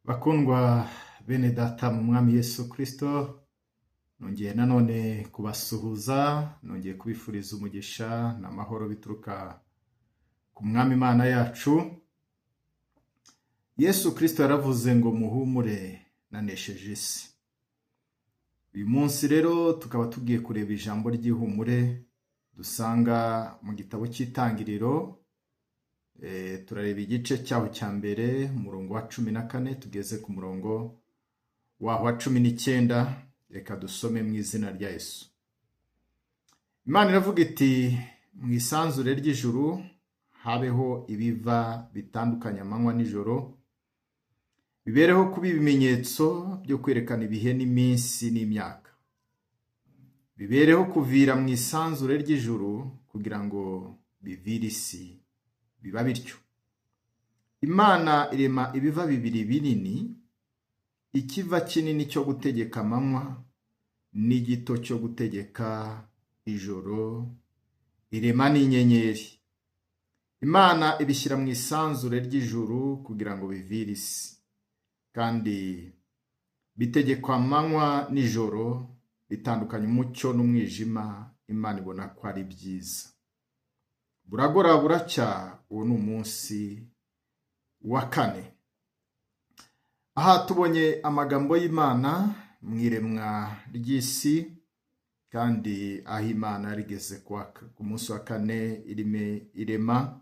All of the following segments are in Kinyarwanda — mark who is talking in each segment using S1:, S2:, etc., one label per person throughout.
S1: Bakundwa bene data mu mwami Yesu Kristo, nongeye nanone kubasuhuza, nongeye kubifuriza umugisha n'amahoro bituruka ku mwami Imana yacu. Yesu Kristo yaravuze ngo muhumure nanesheje isi. Uyu munsi rero tukaba tugiye kureba ijambo ry'ihumure dusanga mu gitabo cy'Itangiriro. Turareba igice cyaho cya mbere umurongo wa 14 tugeze ku murongo wa 19. Reka dusome mu izina rya Yesu. Imana iravuga iti, mu isanzure ry'ijuru habeho ibiva bitandukanye amanywa n'ijoro, bibereho kuba ibimenyetso byo kwerekana ibihe n'iminsi n'imyaka, bibereho kuvira mu isanzure ry'ijuru kugira ngo bivire isi. Biba bityo. Imana irema ibiva bibiri binini, ikiva kinini cyo gutegeka amanywa n'igito cyo gutegeka ijoro, irema n'inyenyeri. Imana ibishyira mu isanzure ry'ijuru kugira ngo bivire isi, kandi bitegekwa amanywa n'ijoro, bitandukanye umucyo n'umwijima. Imana ibona ko ari byiza. Buragora buracya, uwo ni umunsi wa 4. Aha tubonye amagambo y'Imana mu iremwa ry'isi, kandi aho Imana yarigeze ku munsi wa 4 irema.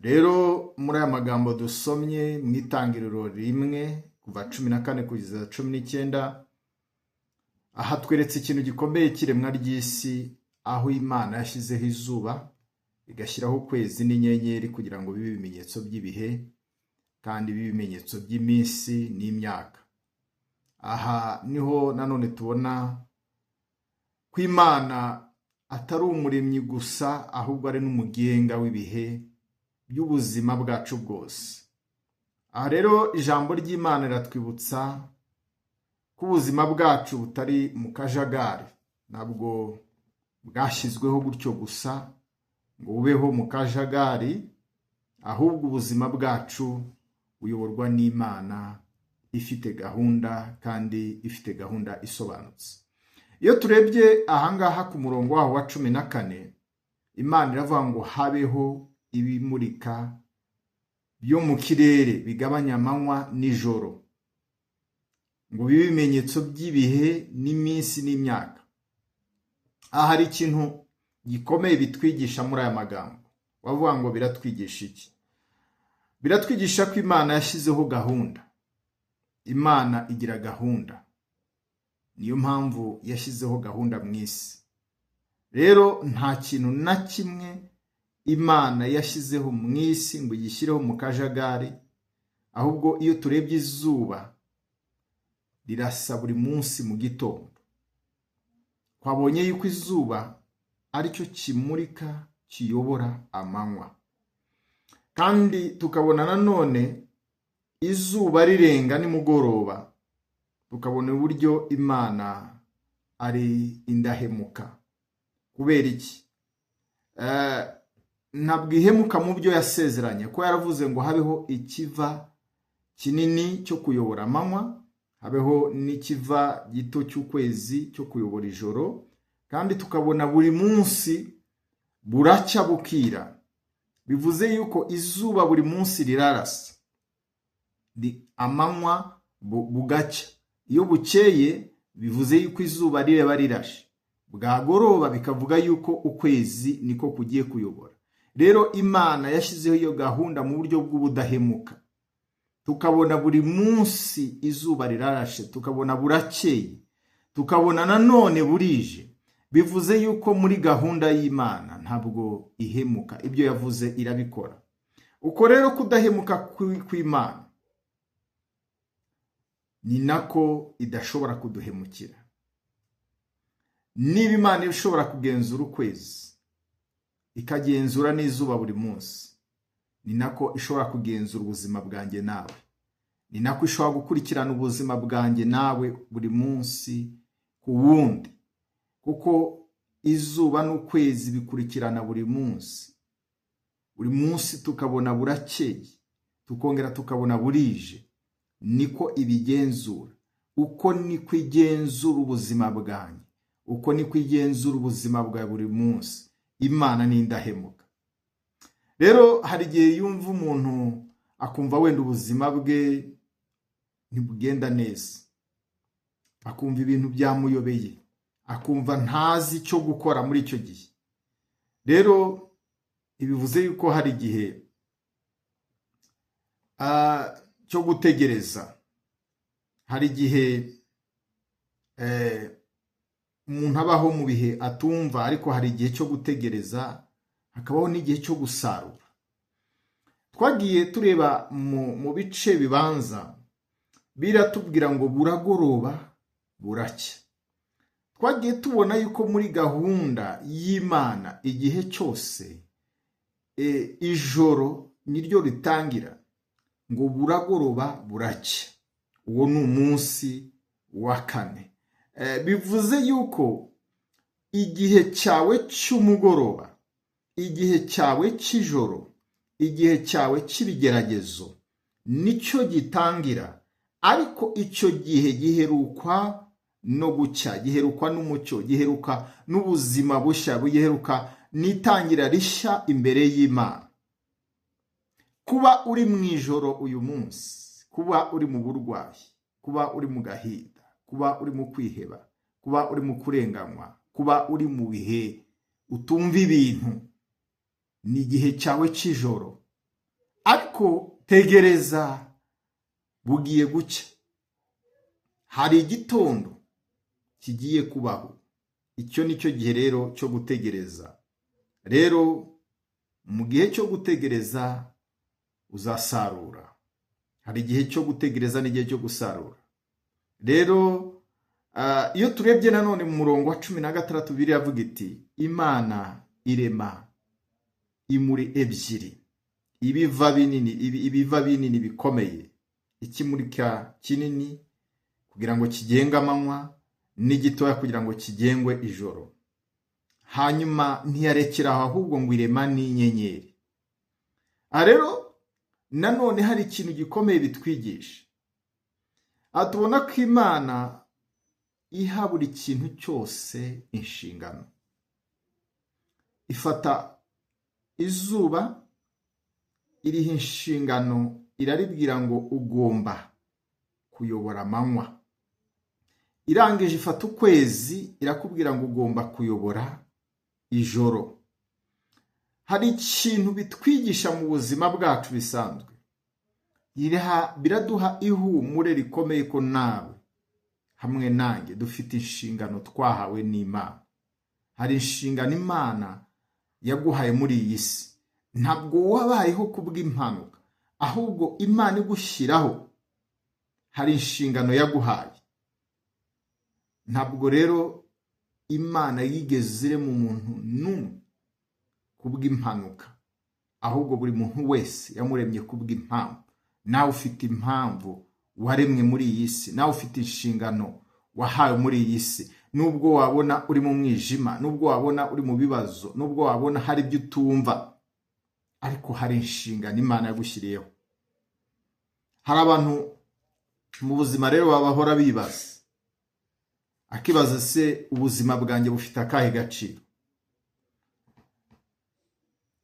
S1: Rero muri aya magambo dusomye mu Itangiriro 1 kuva 14 kugeza 19, aha tweretse ikintu gikomeye cy'iremwa ry'isi, aho Imana yashyizeho izuba, igashyiraho ukwezi n'inyenyeri kugira ngo bibe ibimenyetso by'ibihe, kandi bibe ibimenyetso by'iminsi n'imyaka. Aha niho nanone tubona ko Imana atari umuremyi gusa, ahubwo ari n'umugenga w'ibihe by'ubuzima bwacu bwose. Aha rero ijambo ry'Imana riratwibutsa ko ubuzima bwacu butari mu kajagari, ntabwo bwashyizweho gutyo gusa ngo ubeho mu kajagari, ahubwo ubuzima bwacu buyoborwa n'Imana ifite gahunda, kandi ifite gahunda isobanutse. Iyo turebye ahangaha ku murongo waho wa 14, Imana iravuga ngo habeho ibimurika byo mu kirere bigabanya amanywa n'ijoro, ngo bibe ibimenyetso by'ibihe n'iminsi n'imyaka. Aha hari ikintu gikomeye bitwigisha muri aya magambo. Wavuga ngo biratwigisha iki? Biratwigisha ko Imana yashyizeho gahunda. Imana igira gahunda, niyo mpamvu yashyizeho gahunda mu isi. Rero nta kintu na kimwe Imana yashyizeho mu isi ngo yishyireho mu kajagari, ahubwo iyo turebye izuba rirasa buri munsi mu gitondo. Twabonye yuko izuba aricyo kimurika kiyobora amanywa, kandi tukabona nanone izuba rirenga nimugoroba, tukabona uburyo Imana ari indahemuka. Kubera iki? Ntabwo ihemuka mu byo yasezeranye, ko yaravuze ngo habeho ikiva kinini cyo kuyobora amanywa, habeho n'ikiva gito cy'ukwezi cyo kuyobora ijoro, kandi tukabona buri munsi buracya bukira. Bivuze yuko izuba buri munsi rirarasa, amanywa bugacya. Iyo bukeye bivuze yuko izuba rireba rirashe, bwagoroba bikavuga yuko ukwezi niko kugiye kuyobora. Rero Imana yashyizeho iyo gahunda mu buryo bw'ubudahemuka. Tukabona buri munsi izuba rirarashe, tukabona burakeye, tukabona nanone burije. Bivuze yuko muri gahunda y'Imana ntabwo ihemuka, ibyo yavuze irabikora. Uko rero kudahemuka kw'Imana ni nako idashobora kuduhemukira. Niba Imana ishobora kugenzura ukwezi, ikagenzura n'izuba buri munsi, ni nako ishobora kugenzura ubuzima bwanjye nawe. Ni nako ishobora gukurikirana ubuzima bwanjye nawe buri munsi ku wundi, kuko izuba n'ukwezi bikurikirana buri munsi. Buri munsi tukabona burakeye, tukongera tukabona burije. niko ibigenzura. Uko niko igenzura ubuzima bwanjye, uko niko igenzura ubuzima bwa buri munsi. Imana ni indahemuka. Rero hari igihe yumva umuntu akumva wenda ubuzima bwe ntibugenda neza, akumva ibintu byamuyobeye, akumva ntazi icyo gukora muri icyo gihe. Rero ibivuze yuko hari igihe cyo gutegereza. Hari igihe umuntu abaho mu bihe atumva, ariko hari igihe cyo gutegereza, hakabaho n'igihe cyo gusarura. Twagiye tureba mu bice bibanza, biratubwira ngo buragoroba buracya. Twagiye tubona yuko muri gahunda y'Imana igihe cyose ijoro niryo ritangira ngo buragoroba buracya. Uwo ni umunsi wa kane. Bivuze yuko igihe cyawe cy'umugoroba, igihe cyawe cy'ijoro, igihe cyawe cy'ibigeragezo nicyo gitangira, ariko icyo gihe giherukwa no gucya, giherukwa n'umucyo, giheruka n'ubuzima bushya, giheruka n'itangira rishya imbere y'Imana. Kuba uri mu ijoro uyu munsi, kuba uri mu burwayi, kuba uri mu gahinda, kuba uri mu kwiheba, kuba uri mu kurenganywa, kuba uri mu bihe utumva ibintu, ni igihe cyawe cy'ijoro. Ariko tegereza, bugiye gucya. Hari igitondo kigiye kubaho. Icyo nicyo gihe rero cyo gutegereza. Rero mu gihe cyo gutegereza uzasarura. Hari igihe cyo gutegereza n'igihe cyo gusarura. Rero iyo turebye nanone mu murongo wa 16 biravuga iti Imana irema imuri ebyiri, ibiva binini bikomeye, ikimurika kinini kugira ngo kigenge amanywa, n'igitoya kugira ngo kigengwe ijoro. Hanyuma ntiyarekeraho ahubwo ngo irema n'inyenyeri. Rero nanone hari ikintu gikomeye bitwigisha. Tubona ko Imana iha buri kintu cyose inshingano. Ifata izuba, iriho inshingano, iraribwira ngo ugomba kuyobora amanywa. Irangije ifata ukwezi, irakubwira ngo ugomba kuyobora ijoro. Hari ikintu bitwigisha mu buzima bwacu bisanzwe. Biraduha ihumure rikomeye ko nawe hamwe nanjye dufite inshingano twahawe n'Imana. Hari inshingano Imana yaguhaye muri iyi si. Ntabwo wabayeho kubw'impanuka, ahubwo Imana igushyiraho. Hari inshingano yaguhaye. Ntabwo rero Imana yigeze irema umuntu n'umwe kubw'impanuka, ahubwo buri muntu wese yamuremye kubw'impamvu. Nawe ufite impamvu waremwe muri iyi si, nawe ufite inshingano wahawe muri iyi si. Nubwo wabona uri mu mwijima, nubwo wabona uri mu bibazo, nubwo wabona hari ibyo utumva, ariko hari inshingano Imana yagushyiriyeho. Hari abantu mu buzima rero babahora bibaza, akibaza se ubuzima bwanjye bufite akahe gaciro?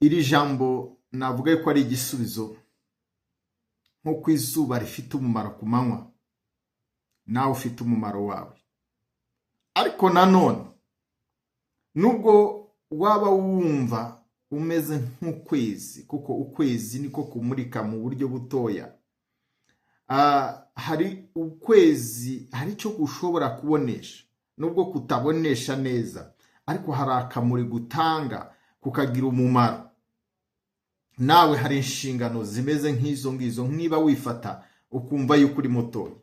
S1: Iri jambo navuga ko ari igisubizo. Nk'uko izuba rifite umumaro ku manywa, nawe ufite umumaro wawe. Ariko nanone nubwo waba wumva umeze nk'ukwezi, kuko ukwezi niko kumurika mu buryo butoya, hari ukwezi hari icyo gushobora kubonesha, nubwo kutabonesha neza, ariko hari akamuri gutanga kukagira umumaro. Nawe hari inshingano zimeze nk'izo ngizo, niba wifata ukumva yuko uri mutoya.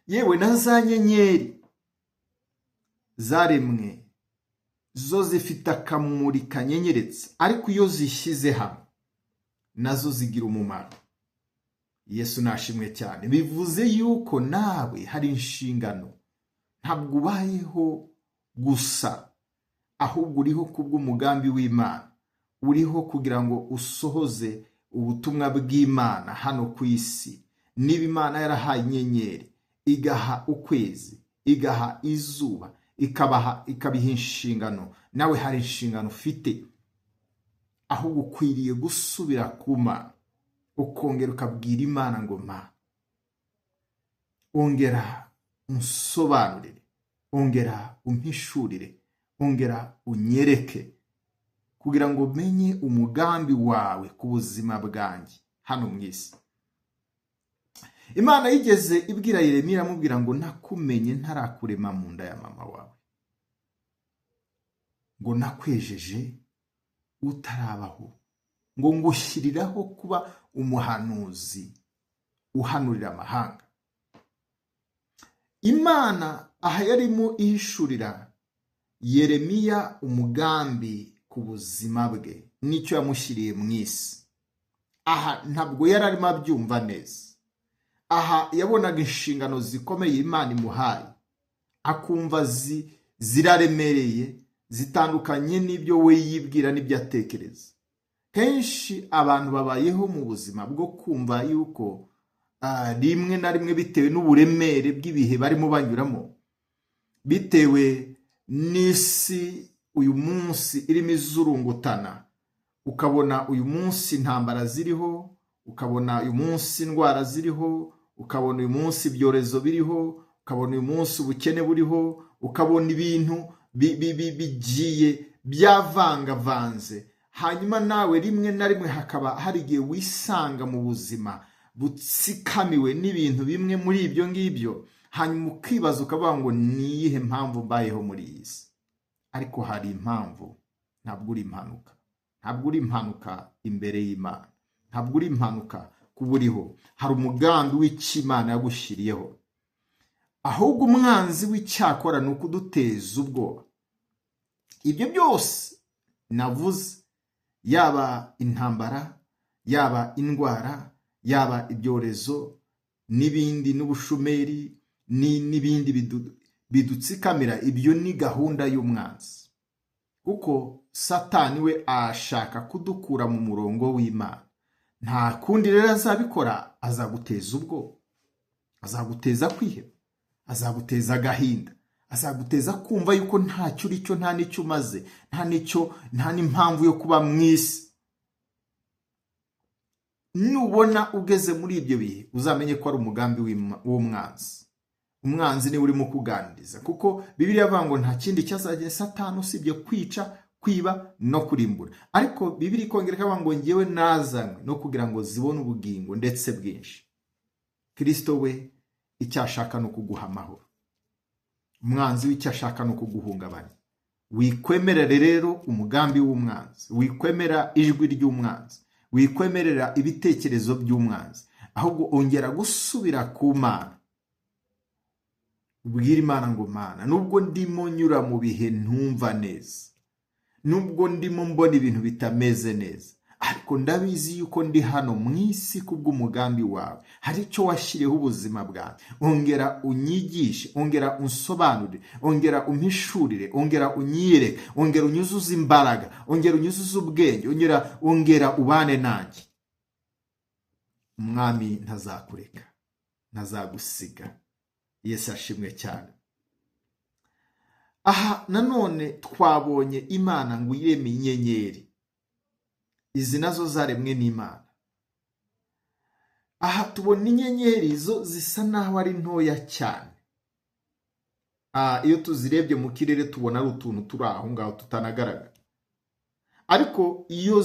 S1: Yewe na za nyenyeri zaremwe zo zifite akamuri kanyenyeretse, ariko iyo zishyize hamwe nazo zigira umumaro. Yesu nashimwe cyane. Bivuze yuko nawe hari inshingano. Ntabwo ubayeho gusa, ahubwo uriho kubw'umugambi w'Imana. Uriho kugira ngo usohoze ubutumwa bw'Imana hano ku isi. niba Imana yarahaye inyenyeri, igaha ukwezi, igaha izuba, ikabiha inshingano, nawe hari inshingano ufite, aho ukwiriye gusubira ku Mana ukongera ukabwira Imana ngo Mana, ongera unsobanurire, ongera umpishurire, ongera unyereke, kugira ngo menye umugambi wawe ku buzima bwanjye hano mu isi. Imana yigeze ibwira Yeremiya, amubwira ngo nakumenye ntarakurema mu nda ya mama wawe, ngo nakwejeje utarabaho, ngo ngushyiriraho kuba umuhanuzi uhanurira amahanga. Imana aha yarimo ihishurira Yeremiya umugambi ku buzima bwe n'icyo yamushyiriye mu isi. Aha ntabwo yari arimo abyumva neza. Aha yabonaga inshingano zikomeye Imana imuhaye, akumva ziraremereye, zitandukanye n'ibyo we yibwira n'ibyo atekereza. Kenshi abantu babayeho mu buzima bwo kumva yuko rimwe na rimwe, bitewe n'uburemere bw'ibihe barimo banyuramo, bitewe n'isi uyu munsi irimo izurungutana, ukabona uyu munsi intambara ziriho, ukabona uyu munsi indwara ziriho, ukabona uyu munsi ibyorezo biriho, ukabona uyu munsi ubukene buriho, ukabona ibintu bigiye byavangavanze. Hanyuma nawe rimwe na rimwe hakaba hari igihe wisanga mu buzima butsikamiwe n'ibintu bimwe muri ibyo ngibyo, hanyuma ukibaza ukavuga ngo ni iyihe mpamvu mbayeho muri iyi si? Ariko hari impamvu. Ntabwo uri impanuka, ntabwo uri impanuka imbere y'Imana, ntabwo uri impanuka kuba uriho. Hari umugambi w'Imana yagushyiriyeho, ahubwo umwanzi w'icyakora ni ukuduteza ubwoba. Ibyo byose navuze, yaba intambara, yaba indwara, yaba ibyorezo n'ibindi, n'ubushomeri n'ibindi bidutsikamira, ibyo ni gahunda y'umwanzi, kuko Satani we ashaka kudukura mu murongo w'Imana. Nta kundi rero azabikora, azaguteza ubwoba, azaguteza kwiheba, azaguteza agahinda, azaguteza kumva yuko ntacyo uri cyo, nta n'icyo umaze, nta n'impamvu yo kuba mu isi. Nubona ugeze muri ibyo bihe, uzamenye ko ari umugambi w'umwanzi. Umwanzi niwe urimo kuganiriza, kuko Bibiliya avuga ngo nta kindi cyazajya Satani usibye kwica, kwiba no kurimbura. Ariko Bibiliya ikongera ikavuga ngo ngewe nazanywe no kugira ngo zibone ubugingo ndetse bwinshi. Kristo we icyo ashaka ni ukuguha amahoro. Umwanzi w'icyo ashaka ni ukuguhungabanya. Wikwemerere rero umugambi w'umwanzi, wikwemera ijwi ry'umwanzi, wikwemerera ibitekerezo by'umwanzi, ahubwo ongera gusubira ku Mana. Ubwira Imana ngo Mana, nubwo ndimo nyura mu bihe ntumva neza, nubwo ndimo mbona ibintu bitameze neza, ariko ndabizi yuko ndi hano mu isi kubw'umugambi wawe. Hari icyo washyiriyeho ubuzima bwawe. Ongera unyigishe, ongera unsobanurire, ongera umpishurire, ongera unyiyereke, ongera unyuzuze imbaraga, ongera unyuzuze ubwenge, ongera ubane nanjye. Umwami ntazakureka, ntazagusiga. Yesu ashimwe cyane. Aha nanone twabonye Imana ngo ireme inyenyeri. Izi nazo zaremwe n'Imana. Aha tubona inyenyeri zo zisa naho ari ntoya cyane. Iyo tuzirebye mu kirere tubona ari utuntu turi aho ngaho tutanagaragara. Ariko iyo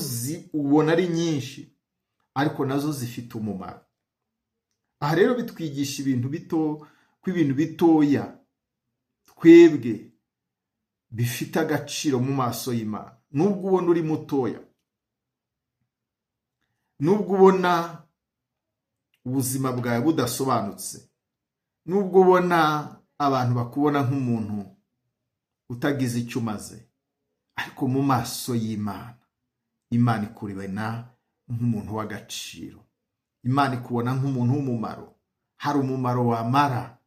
S1: ubona ari nyinshi, ariko nazo zifite umumaro. Aha rero bitwigisha ibintu bitoya twebwe bifite agaciro mu maso y'Imana. Nubwo ubona uri mutoya, nubwo ubona ubuzima bwawe budasobanutse, nubwo ubona abantu bakubona nk'umuntu utagize icyo umaze, ariko mu maso y'Imana, Imana ikuribona nk'umuntu w'agaciro. Imana ikubona nk'umuntu w'umumaro. Hari umumaro wamara.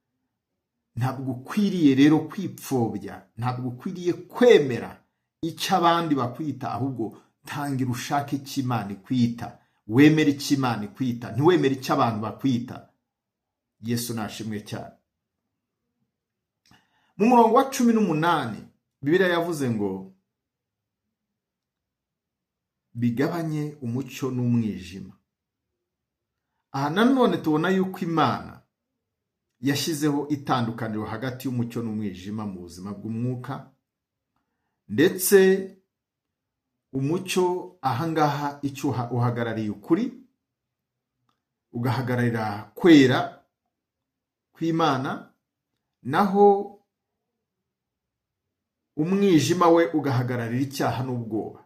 S1: Ntabwo ukwiriye rero kwipfobya, ntabwo ukwiriye kwemera icyo abandi bakwita, ahubwo tangira ushake icyo Imana ikwita. Wemere icyo Imana ikwita, ntiwemere icyo abantu bakwita. Yesu nashimwe cyane. Mu murongo wa 18 Bibiliya yavuze ngo bigabanye umucyo n'umwijima. Aha nanone tubona yuko Imana yashyizeho itandukaniro hagati y'umucyo n'umwijima mu buzima bw'umwuka, ndetse umucyo ahangaha icyo uhagarariye ukuri, ugahagararira kwera kw'Imana, naho umwijima we ugahagararira icyaha n'ubwoba.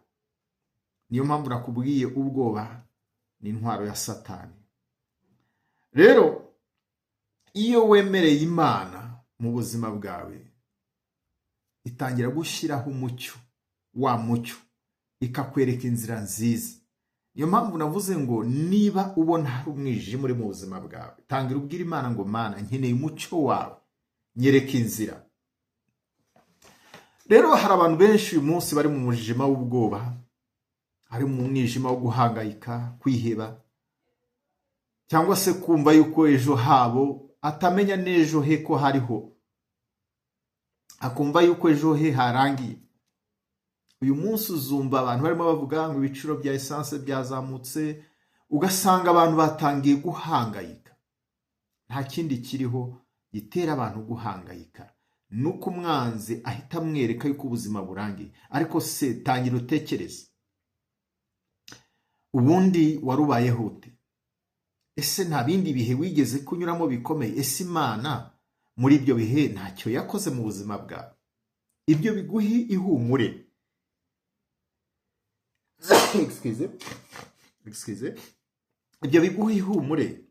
S1: Niyo mpamvu nakubwiye ubwoba ni intwaro ya Satani. Rero iyo wemereye Imana mu buzima bwawe, itangira gushyiraho umucyo, wa mucyo ikakwereka inzira nziza. Niyo mpamvu navuze ngo niba ubona hari umwijima uri mu buzima bwawe, tangira ubwira Imana ngo Mana, nkeneye umucyo wawe, nyereka inzira. Rero hari abantu benshi uyu munsi bari mu mwijima w'ubwoba, ari mu mwijima wo guhangayika, kwiheba, cyangwa se kumva yuko ejo habo atamenya n'ejo he ko hariho, akumva yuko ejo he harangiye. Uyu munsi uzumva abantu barimo bavuga ngo ibiciro bya essence byazamutse, ugasanga abantu batangiye guhangayika. Nta kindi kiriho gitera abantu guhangayika, nuko umwanzi ahita amwereka yuko ubuzima burangiye. Ariko se tangira utekereze, ubundi warubayeho ute? Ese nta bindi bihe wigeze kunyuramo bikomeye? Ese Imana muri ibyo bihe ntacyo yakoze mu buzima bwawe? Ibyo biguhi ihumure. Excuse. Ibyo biguhi ihumure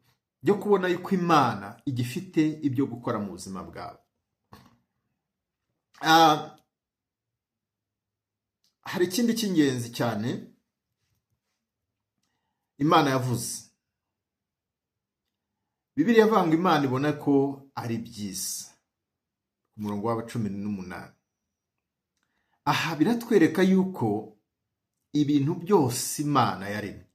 S1: byo kubona yuko Imana igifite ibyo gukora mu buzima bwawe. Hari ikindi cy'ingenzi cyane Imana yavuze. Bibiliya yavanga Imana ibona ko ari byiza. Ku murongo wa 18. Aha biratwereka yuko ibintu byose Imana yaremye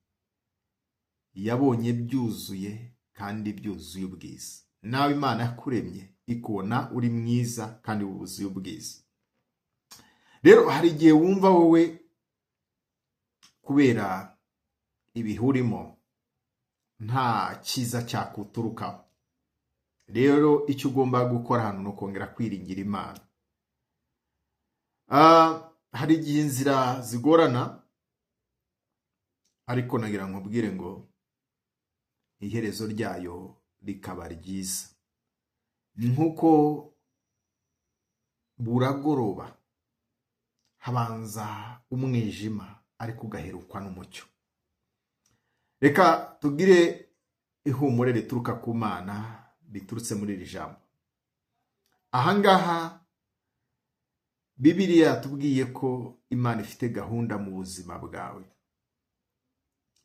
S1: yabonye byuzuye kandi byuzuye ubwiza. Nawe Imana yakuremye ikubona uri mwiza kandi wuzuye ubwiza. Rero hari igihe wumva wowe kubera ibihurimo nta cyiza cyakuturukaho. Rero icyo ugomba gukora hano no kongera kwiringira Imana. Hari igihe inzira zigorana, ariko nagira ngo mbwire ngo iherezo ryayo rikaba ryiza. Nkuko buragoroba habanza umwijima, ariko ugaherukwa n'umucyo. Reka tugire ihumure rituruka ku Mana, biturutse muri iri jambo. Ahangaha Bibiliya yatubwiye ko Imana ifite gahunda mu buzima bwawe.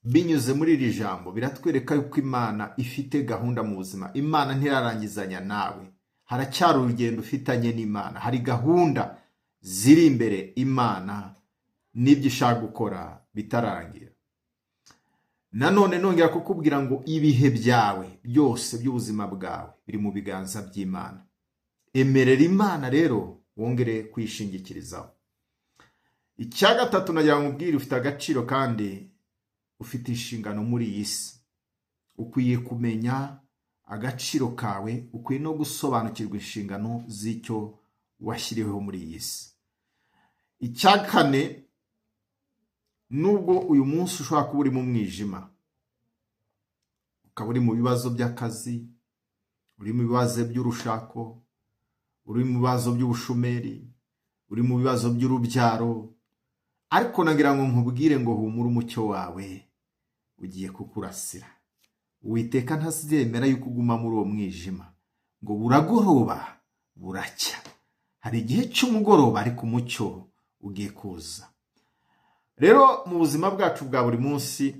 S1: Binyuze muri iri jambo biratwereka yuko Imana ifite gahunda mu buzima. Imana ntirarangizanya nawe, haracyari urugendo ufitanye n'Imana. Hari gahunda ziri imbere Imana n'ibyo ishaka gukora bitararangira. Nanone nongera kukubwira ngo ibihe byawe byose by'ubuzima bwawe biri mu biganza by'Imana. Emerera Imana rero wongere kwishingikirizaho. Icya gatatu nagira ngo ubwire, ufite agaciro kandi ufite inshingano muri iyi si. Ukwiye kumenya agaciro kawe, ukwiye no gusobanukirwa inshingano z'icyo washyiriweho muri iyi si. Icya kane, nubwo uyu munsi ushobora kuba uri mu mwijima, ukaba uri mu bibazo by'akazi, uri mu bibazo by'urushako, uri mu bibazo by'ubushomeri, uri mu bibazo by'urubyaro, ariko nagira ngo nkubwire ngo humura, umucyo wawe ugiye kukurasira. Uwiteka ntazemera yuko uguma muri uwo mwijima, ngo buragoroba buracya. Hari igihe cy'umugoroba ariko umucyo ugiye kuza. Rero mu buzima bwacu bwa buri munsi,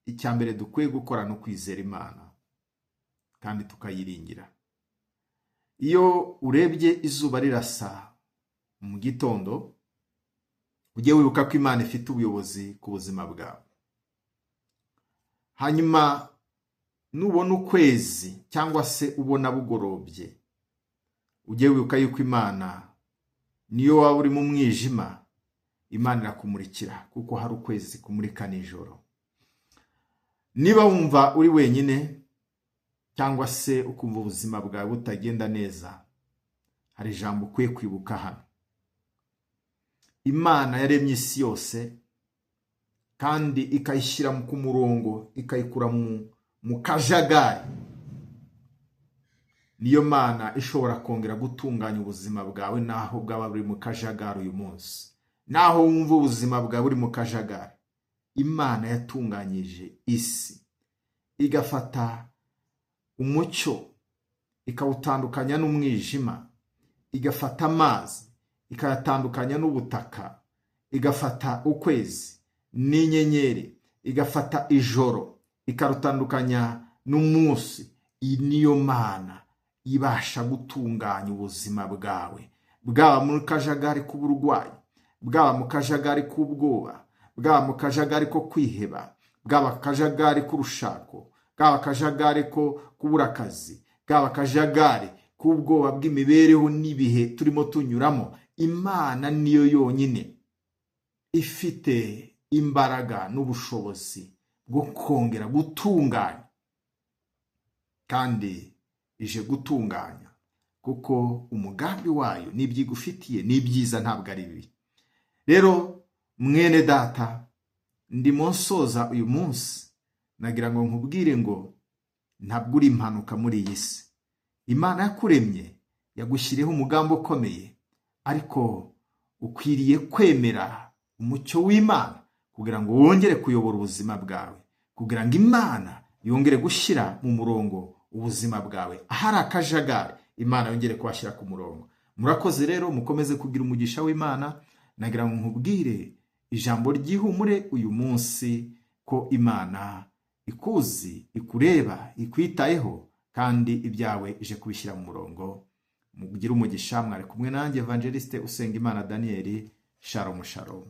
S1: icya mbere dukwiye gukora no kwizera Imana kandi tukayiringira. Iyo urebye izuba rirasa mu gitondo, ujye wibuka ko Imana ifite ubuyobozi ku buzima bwawe. Hanyuma nubona ukwezi cyangwa se ubona bugorobye, ujye wibuka yuko Imana niyo waba uri mu mwijima, Imana irakumurikira kuko hari ukwezi kumurika nijoro. Niba wumva uri wenyine cyangwa se ukumva ubuzima bwawe butagenda neza, hari ijambo ukwiye kwibuka hano. Imana yaremye isi yose kandi ikayishyira ku murongo, ikayikura mu kajagari. Niyo Mana ishobora kongera gutunganya ubuzima bwawe naho bwaba buri mu kajagari uyu munsi. Naho wumva ubuzima bwawe buri mu kajagari, Imana yatunganyije isi, igafata umucyo ikawutandukanya n'umwijima, igafata amazi ikayatandukanya n'ubutaka, igafata ukwezi n'inyenyeri, igafata ijoro ikarutandukanya n'umunsi. Iyi niyo Mana ibasha gutunganya ubuzima bwawe, bwaba mu kajagari k'uburwayi, bwaba mu kajagari k'ubwoba, bwaba mu kajagari ko kwiheba, bwaba kajagari k'urushako, bwaba kajagari ko kubura akazi, bwaba kajagari k'ubwoba bw'imibereho n'ibihe turimo tunyuramo. Imana niyo yonyine ifite imbaraga n'ubushobozi bwo kongera gutunganya, kandi ije gutunganya kuko umugambi wayo n'ibyigufitiye ni byiza, ntabwo ari bibi. Rero mwene data, ndimo nsoza uyu munsi, nagira ngo nkubwire ngo ntabwo uri impanuka muri iyi si. Imana yakuremye, yagushyiriyeho umugambi ukomeye, ariko ukwiriye kwemera umucyo w'Imana kugira ngo wongere kuyobora ubuzima bwawe, kugira ngo Imana yongere gushyira mu murongo ubuzima bwawe. Ahari akajagari, Imana yongere kuhashyira ku murongo. Murakoze rero, mukomeze kugira umugisha w'Imana. Nagira ngo nkubwire ijambo ry'ihumure uyu munsi ko Imana ikuzi, ikureba, ikwitayeho, kandi ibyawe ije kubishyira mu murongo. Mugire umugisha. Mwari kumwe nanjye Evangeliste Usengimana Daniel. Shalom shalom.